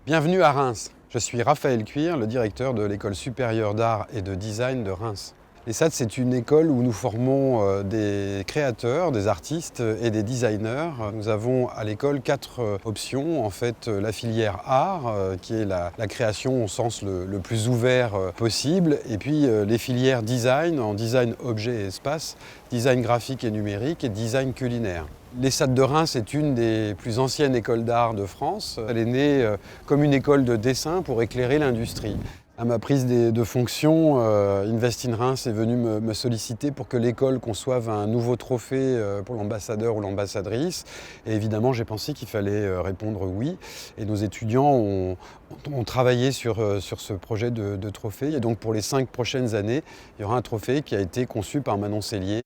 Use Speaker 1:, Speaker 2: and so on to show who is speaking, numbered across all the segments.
Speaker 1: Bienvenue à Reims. Je suis Raphaël Cuir, le directeur de l'École supérieure d'art et de design de Reims. L'ESSAD, c'est une école où nous formons des créateurs, des artistes et des designers. Nous avons à l'école 4 options. En fait, la filière art, qui est la création au sens le plus ouvert possible. Et puis les filières design, en design objet et espace, design graphique et numérique et design culinaire. L'ESSAD de Reims est une des plus anciennes écoles d'art de France. Elle est née comme une école de dessin pour éclairer l'industrie. À ma prise de fonction, Invest in Reims est venu me solliciter pour que l'école conçoive un nouveau trophée pour l'ambassadeur ou l'ambassadrice. Et évidemment, j'ai pensé qu'il fallait répondre oui. Et nos étudiants ont travaillé sur ce projet de trophée. Et donc pour les 5 prochaines années, il y aura un trophée qui a été conçu par Manon Cellier.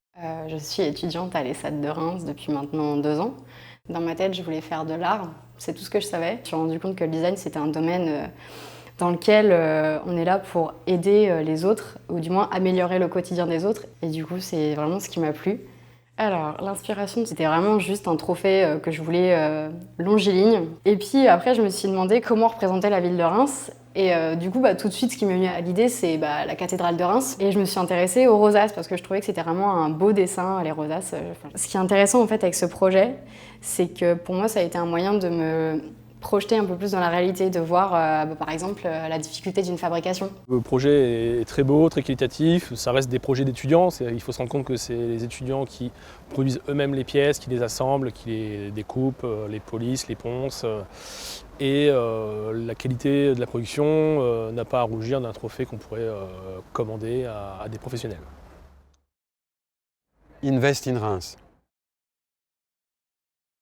Speaker 2: Je suis étudiante à l'ESSAD de Reims depuis maintenant 2 ans. Dans ma tête, je voulais faire de l'art, c'est tout ce que je savais. Je me suis rendu compte que le design, c'était un domaine dans lequel on est là pour aider les autres, ou du moins améliorer le quotidien des autres. Et du coup, c'est vraiment ce qui m'a plu. Alors, l'inspiration, c'était vraiment juste un trophée que je voulais longiligne. Et puis après, je me suis demandé comment représenter la ville de Reims. Et du coup, tout de suite, ce qui m'est venu à l'idée, c'est la cathédrale de Reims. Et je me suis intéressée aux rosaces parce que je trouvais que c'était vraiment un beau dessin, les rosaces. Ce qui est intéressant en fait avec ce projet, c'est que pour moi, ça a été un moyen de me projeter un peu plus dans la réalité, de voir par exemple la difficulté d'une fabrication.
Speaker 3: Le projet est très beau, très qualitatif, ça reste des projets d'étudiants, il faut se rendre compte que c'est les étudiants qui produisent eux-mêmes les pièces, qui les assemblent, qui les découpent, les polissent, les poncent. Et la qualité de la production n'a pas à rougir d'un trophée qu'on pourrait commander à des professionnels.
Speaker 1: Invest in Reims.